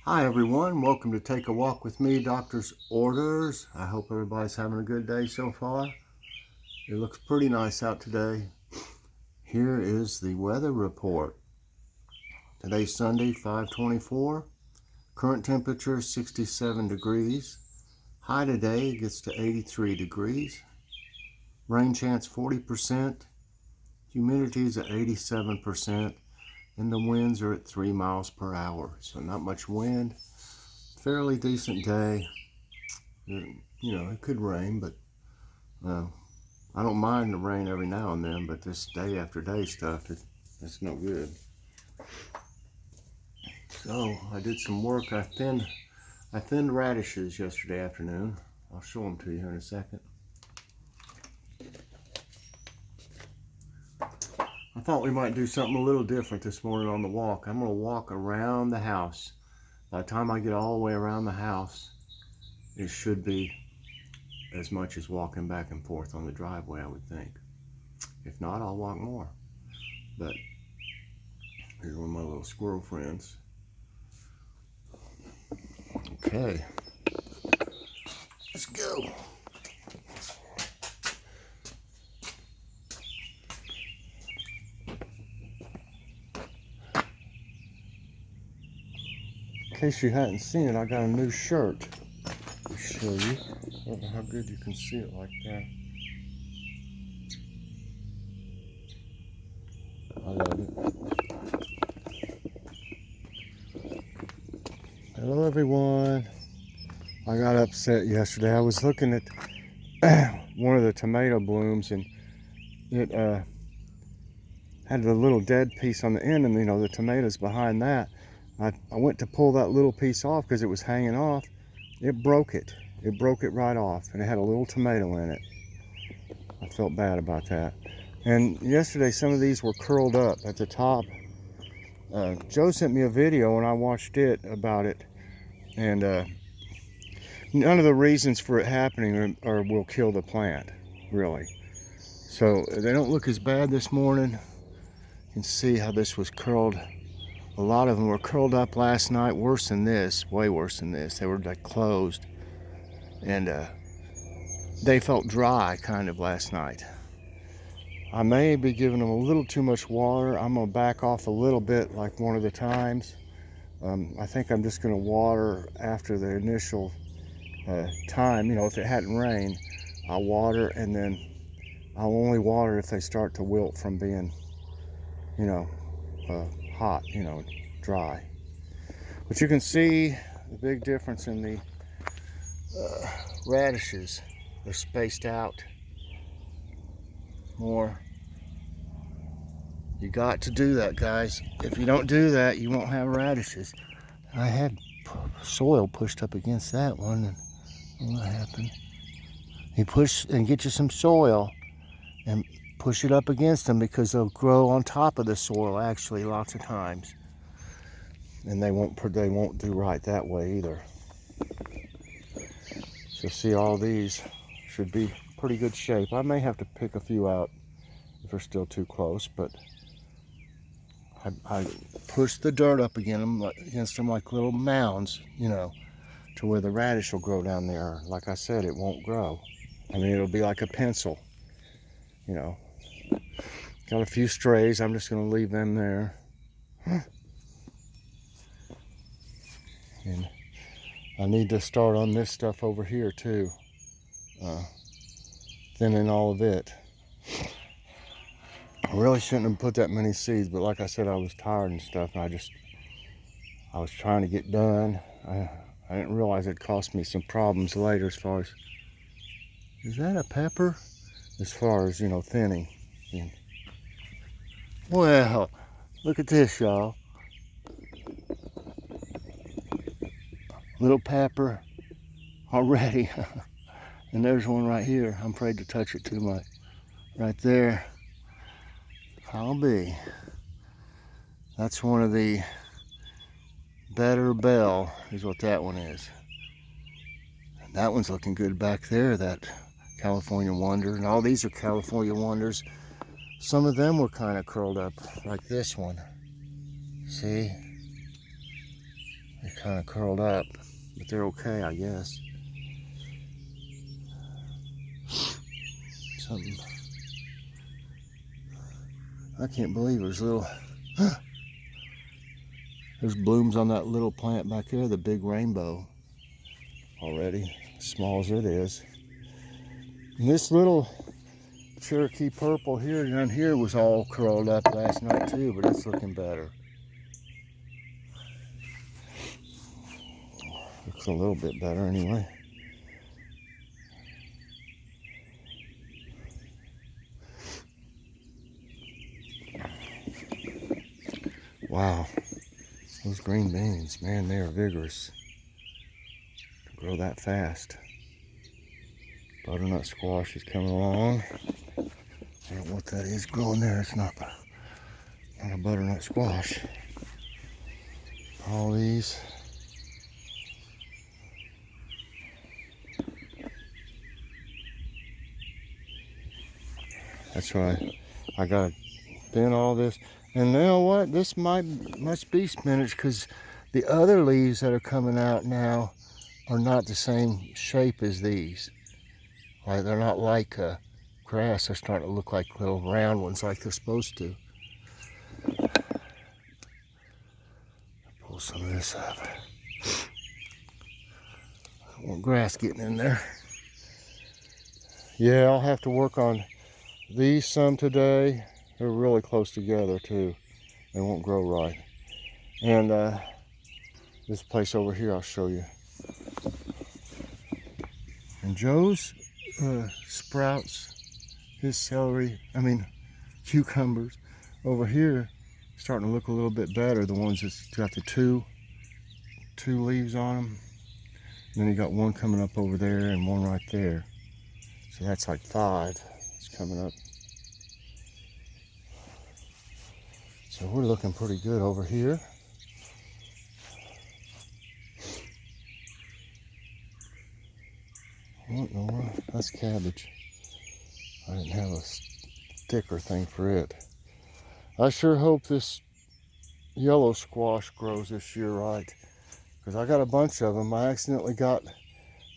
Hi everyone, welcome to Take a Walk with me, Doctor's Orders. I hope everybody's having a good day so far. It looks pretty nice out today. Here is the weather report. Today's Sunday, 5/24. Current temperature 67 degrees. High today gets to 83 degrees. Rain chance 40%. Humidity is at 87%. And the winds are at 3 miles per hour. So not much wind. Fairly decent day. It could rain, but I don't mind the rain every now and then, but this day after day stuff, it's no good. So I did some work. I thinned radishes yesterday afternoon. I'll show them to you here in a second. I thought we might do something a little different this morning on the walk. I'm going to walk around the house. By the time I get all the way around the house, it should be as much as walking back and forth on the driveway, I would think. If not, I'll walk more. But here's one of my little squirrel friends. Okay, let's go. In case you hadn't seen it, I got a new shirt to show you. I don't know how good you can see it like that. I love it. Hello everyone. I got upset yesterday. I was looking at one of the tomato blooms and it had a little dead piece on the end, and the tomatoes behind that. I went to pull that little piece off because it was hanging off. It broke it. It broke it right off, and it had a little tomato in it. I felt bad about that. And yesterday, some of these were curled up at the top. Joe sent me a video, and I watched it about it. And none of the reasons for it happening will kill the plant, really. So they don't look as bad this morning. You can see how this was curled. A lot of them were curled up last night, worse than this, way worse than this. They were like closed. And they felt dry kind of last night. I may be giving them a little too much water. I'm gonna back off a little bit like one of the times. I think I'm just gonna water after the initial time. If it hadn't rained, I'll water, and then I'll only water if they start to wilt from being, hot, dry. But you can see the big difference in the radishes. They're spaced out more. You got to do that, guys. If you don't do that, you won't have radishes. I had soil pushed up against that one, and what happened? You push and get you some soil and push it up against them, because they'll grow on top of the soil actually lots of times, and they won't do right that way either. So see, all these should be pretty good shape. I may have to pick a few out if they're still too close, but I push the dirt up against them like little mounds, to where the radish will grow down there. Like I said, it won't grow. It'll be like a pencil, Got a few strays. I'm just going to leave them there. And I need to start on this stuff over here too. Thinning all of it. I really shouldn't have put that many seeds, but like I said, I was tired and stuff, and I was trying to get done. I didn't realize it cost me some problems later as far as, is that a pepper? As far as, thinning. And, well, look at this, y'all. Little pepper already. And there's one right here. I'm afraid to touch it too much. Right there. I'll be. That's one of the Better Bell is what that one is. And that one's looking good back there, that California Wonder. And all these are California Wonders. Some of them were kind of curled up like this one. See? They're kind of curled up, but they're okay, I guess. Something. I can't believe there's little. There's blooms on that little plant back there, the big rainbow, already, as small as it is. And this little Cherokee purple here down here was all curled up last night too, but it's looking better. Looks a little bit better anyway. Wow, those green beans, man, they are vigorous to grow that fast. Butternut squash is coming along. I don't know what that is growing there. It's not a butternut squash. All these. That's right. I gotta thin all this. And you know what? This must be spinach, because the other leaves that are coming out now are not the same shape as these. Like, they're not like grass. They're starting to look like little round ones like they're supposed to. Pull some of this up. I don't want grass getting in there. Yeah, I'll have to work on these some today. They're really close together too. They won't grow right. And this place over here I'll show you. And Joe's sprouts, his celery, cucumbers over here starting to look a little bit better. The ones that's got the two leaves on them. And then you got one coming up over there and one right there. So that's like 5. It's coming up. So we're looking pretty good over here. What in the world? That's cabbage. I didn't have a sticker thing for it. I sure hope this yellow squash grows this year right, because I got a bunch of them. I accidentally got,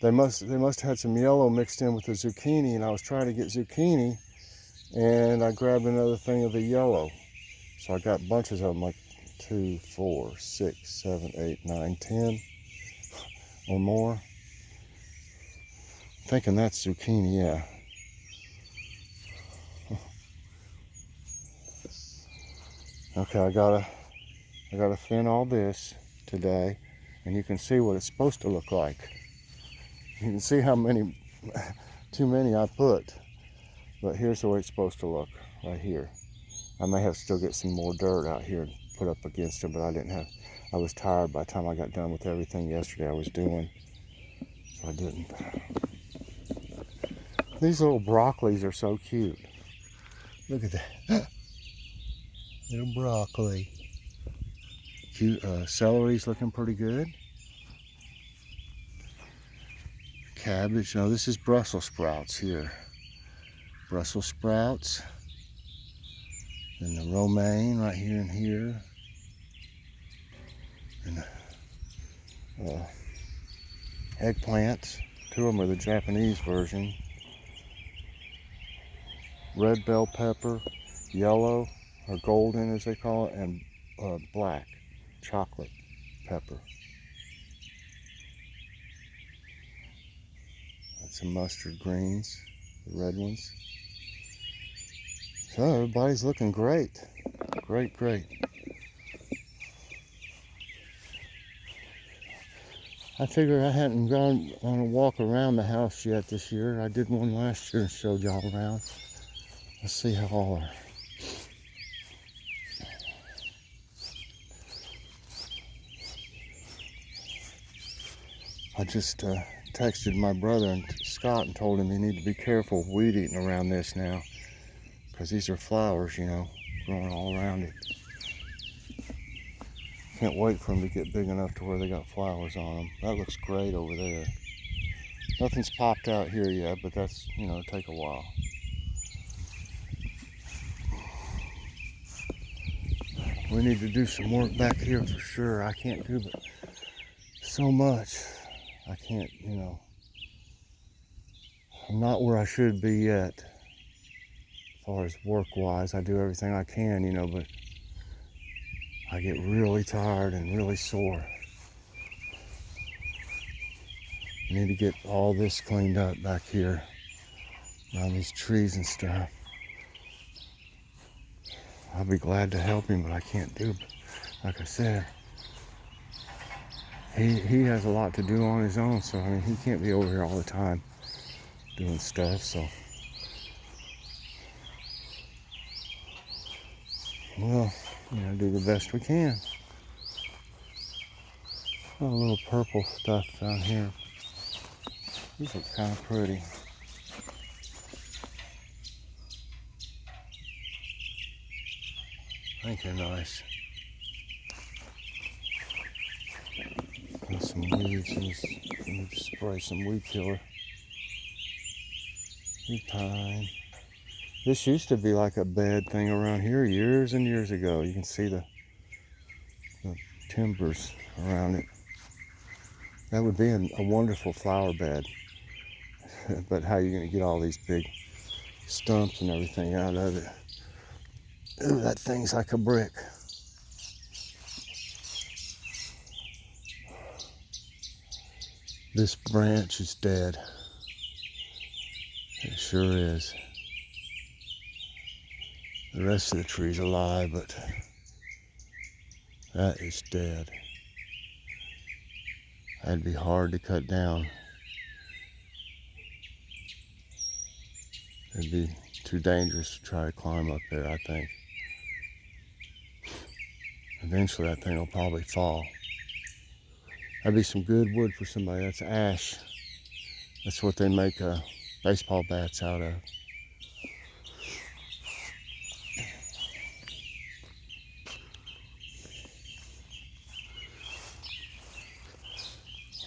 they must have had some yellow mixed in with the zucchini, and I was trying to get zucchini, and I grabbed another thing of the yellow. So I got bunches of them, like 2, 4, 6, 7, 8, 9, 10 or more. I'm thinking that's zucchini, yeah. Okay, I gotta thin all this today, and you can see what it's supposed to look like. You can see how many, too many I put, but here's the way it's supposed to look, right here. I may have to still get some more dirt out here and put up against it, but I was tired by the time I got done with everything yesterday I was doing, so I didn't. These little broccolis are so cute. Look at that. Little broccoli. Cute. Celery's looking pretty good. Cabbage. No, this is Brussels sprouts here. Brussels sprouts. And the romaine right here and here. And eggplants. 2 of them are the Japanese version. Red bell pepper, yellow, or golden as they call it, and black, chocolate pepper. That's some mustard greens, the red ones. So everybody's looking great. Great, great. I figure I hadn't gone on a walk around the house yet this year. I did one last year and showed y'all around. Let's see how all are. I just texted my brother and Scott and told him he needed to be careful of weed eating around this now, because these are flowers, you know, growing all around it. Can't wait for them to get big enough to where they got flowers on them. That looks great over there. Nothing's popped out here yet, but that's, you know, take a while. We need to do some work back here for sure. I can't do so much. I can't, I'm not where I should be yet. As far as work-wise, I do everything I can, but I get really tired and really sore. I need to get all this cleaned up back here around these trees and stuff. I'll be glad to help him, but I can't do it. Like I said, he has a lot to do on his own, so he can't be over here all the time doing stuff, so well, do the best we can. Got a little purple stuff down here. These look kind of pretty. I think they're nice. Got some weeds. Let me just spray some weed killer. Good time. This used to be like a bed thing around here years and years ago. You can see the timbers around it. That would be a wonderful flower bed. But how are you going to get all these big stumps and everything out of it? Ooh, that thing's like a brick. This branch is dead. It sure is. The rest of the tree's alive, but that is dead. That'd be hard to cut down. It'd be too dangerous to try to climb up there, I think. Eventually that thing will probably fall. That'd be some good wood for somebody. That's ash. That's what they make baseball bats out of.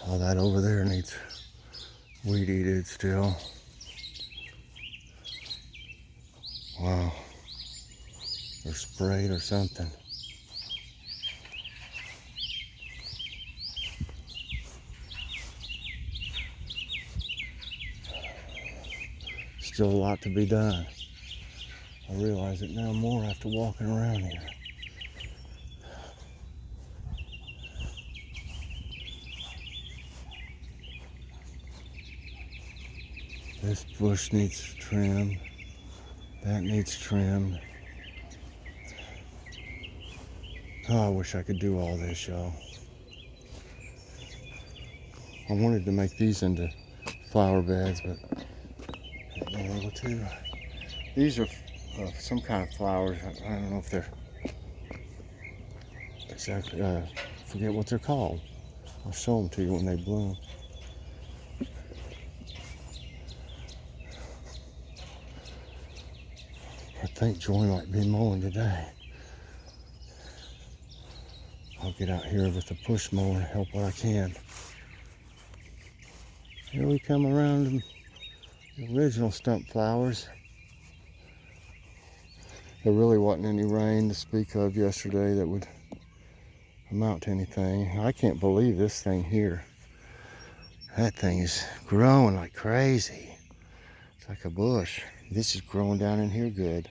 All that over there needs weed eated still. Wow. Or sprayed or something. Still a lot to be done. I realize it now more after walking around here. This bush needs trim. That needs trim. Oh, I wish I could do all this, y'all. I wanted to make these into flower beds, but I haven't been able to. These are some kind of flowers. I don't know if they're exactly, forget what they're called. I'll show them to you when they bloom. I think Joy might be mowing today. I'll get out here with the push mower and help what I can. Here we come around the original stump flowers. There really wasn't any rain to speak of yesterday that would amount to anything. I can't believe this thing here. That thing is growing like crazy. It's like a bush. This is growing down in here good.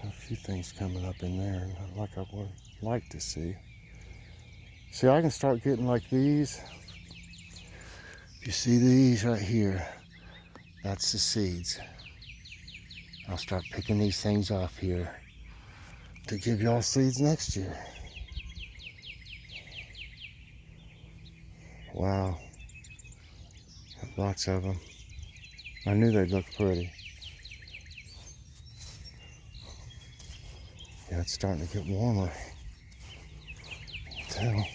A few things coming up in there like I would like to see. See, I can start getting like these. You see these right here? That's the seeds. I'll start picking these things off here to give y'all seeds next year. Wow. Lots of them. I knew they'd look pretty. Yeah, it's starting to get warmer. Tell.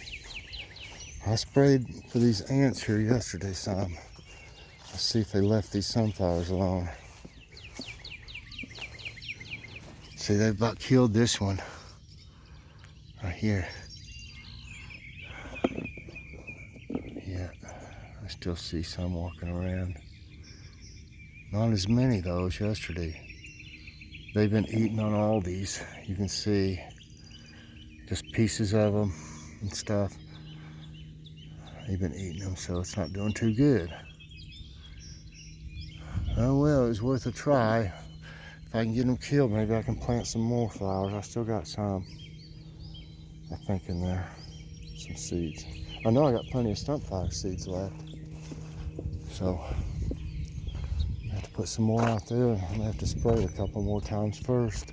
I sprayed for these ants here yesterday some. Let's see if they left these sunflowers alone. See, they about killed this one. Right here. Yeah, I still see some walking around. Not as many though as yesterday. they've been eating on all these. You can see just pieces of them and stuff. They've been eating them, so it's not doing too good. Oh well, it was worth a try. If I can get them killed, maybe I can plant some more flowers. I still got some, I think, in there. Some seeds. I know I got plenty of stump flower seeds left. So, I have to put some more out there. I'm gonna have to spray it a couple more times first.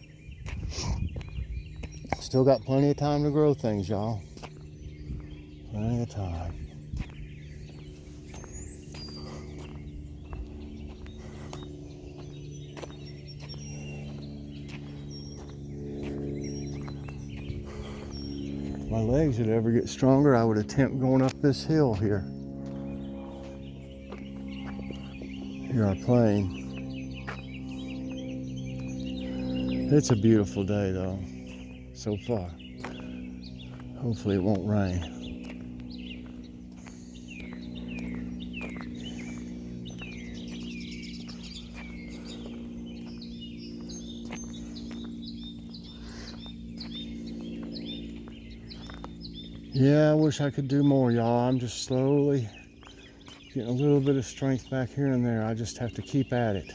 Still got plenty of time to grow things, y'all. Plenty of time. If my legs would ever get stronger, I would attempt going up this hill here. Here our plane. It's a beautiful day though, so far. Hopefully it won't rain. Yeah, I wish I could do more, y'all. I'm just slowly getting a little bit of strength back here and there. I just have to keep at it.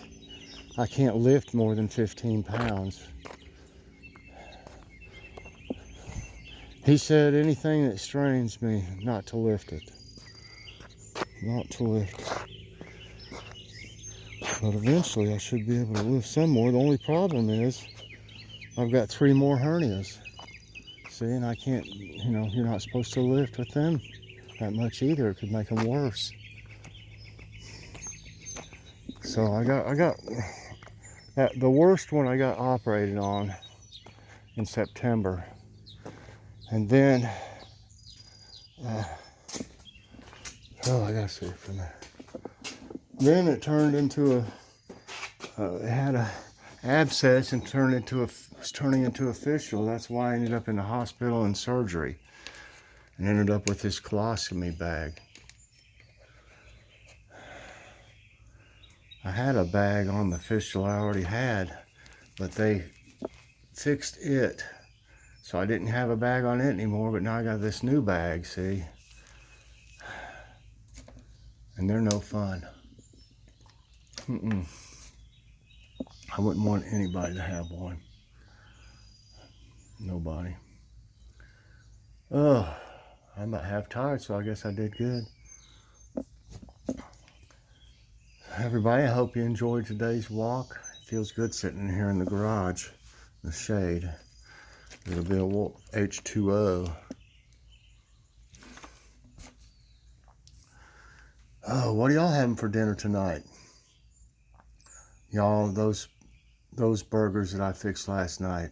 I can't lift more than 15 pounds. He said anything that strains me, not to lift it. Not to lift it. But eventually I should be able to lift some more. The only problem is I've got 3 more hernias. See, and I can't, you're not supposed to lift with them that much either. It could make them worse. So I got the worst one I got operated on in September. And then, I gotta see it from there. Then it turned into it had a abscess and was turning into a fistula. That's why I ended up in the hospital and surgery and ended up with this colostomy bag. I had a bag on the fistula I already had, but they fixed it. So I didn't have a bag on it anymore, but now I got this new bag, see? And they're no fun. I wouldn't want anybody to have one. Nobody. Oh, I'm about half tired, so I guess I did good. Everybody, I hope you enjoyed today's walk. It feels good sitting here in the garage, in the shade. It'll be a H2O. Oh, what are y'all having for dinner tonight? Y'all, those burgers that I fixed last night,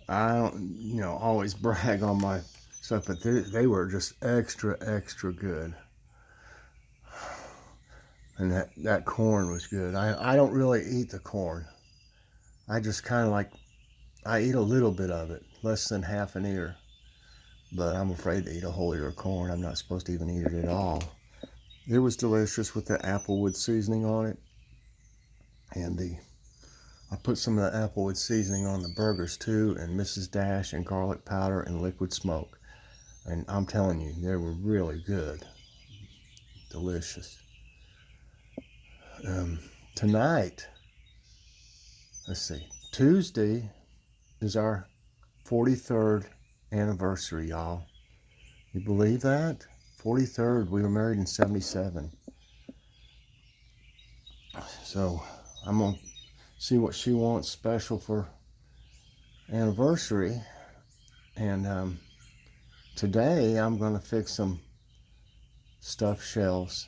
I don't, always brag on my stuff, but they were just extra good. And that corn was good. I don't really eat the corn. I just kind of I eat a little bit of it, less than half an ear. But I'm afraid to eat a whole ear of corn. I'm not supposed to even eat it at all. It was delicious with the applewood seasoning on it. And I put some of the applewood seasoning on the burgers too, and Mrs. Dash and garlic powder and liquid smoke. And I'm telling you, they were really good. Delicious. Tonight, let's see, Tuesday is our 43rd anniversary, y'all. You believe that? 43rd. We were married in 77. So I'm going to see what she wants special for anniversary. And today I'm going to fix some stuffed shells.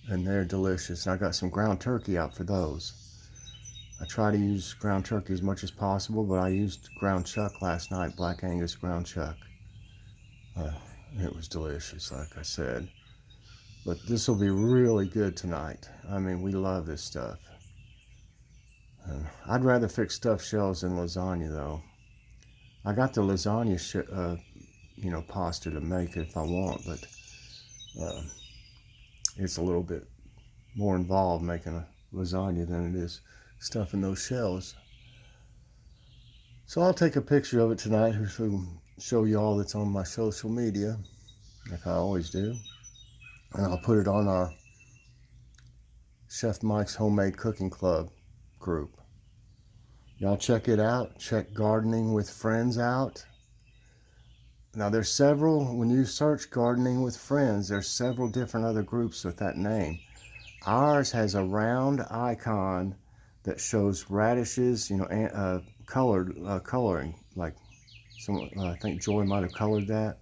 And they're delicious. And I got some ground turkey out for those. I try to use ground turkey as much as possible, but I used ground chuck last night, Black Angus ground chuck. It was delicious, like I said. But this will be really good tonight. I mean, we love this stuff. I'd rather fix stuffed shells than lasagna, though. I got the lasagna, pasta to make if I want, but it's a little bit more involved making a lasagna than it is stuff in those shells. So I'll take a picture of it tonight to show you all that's on my social media, like I always do. And I'll put it on our Chef Mike's Homemade Cooking Club group. Y'all check it out. Check Gardening with Friends out. Now there's several, when you search Gardening with Friends, there's several different other groups with that name. Ours has a round icon that shows radishes, you know, coloring, like some, I think Joy might have colored that.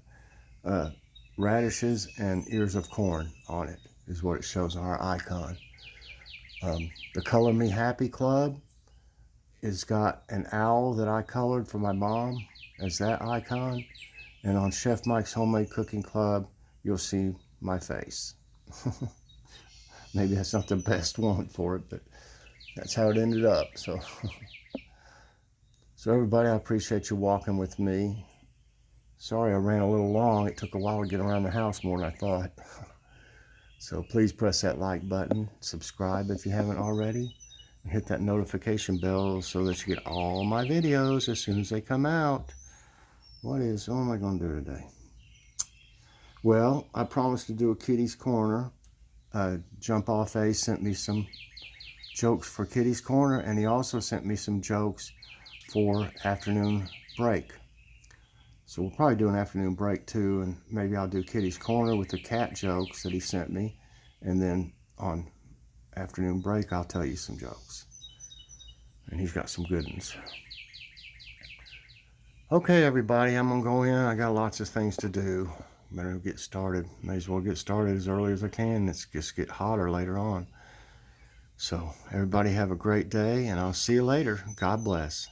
Radishes and ears of corn on it is what it shows on our icon. The Color Me Happy Club has got an owl that I colored for my mom as that icon. And on Chef Mike's Homemade Cooking Club, you'll see my face. Maybe that's not the best one for it, but that's how it ended up. So everybody, I appreciate you walking with me. Sorry I ran a little long. It took a while to get around the house more than I thought. So please press that like button, subscribe if you haven't already, and hit that notification bell so that you get all my videos as soon as they come out. What am I going to do today? Well, I promised to do a Kitty's Corner. Jump Off A sent me some jokes for Kitty's Corner, and he also sent me some jokes for afternoon break. So we'll probably do an afternoon break too, and maybe I'll do Kitty's Corner with the cat jokes that he sent me, and then on afternoon break I'll tell you some jokes. And he's got some good ones. Okay, everybody, I'm gonna go in. I got lots of things to do. Better get started. May as well get started as early as I can. It's just get hotter later on. So everybody have a great day, and I'll see you later. God bless.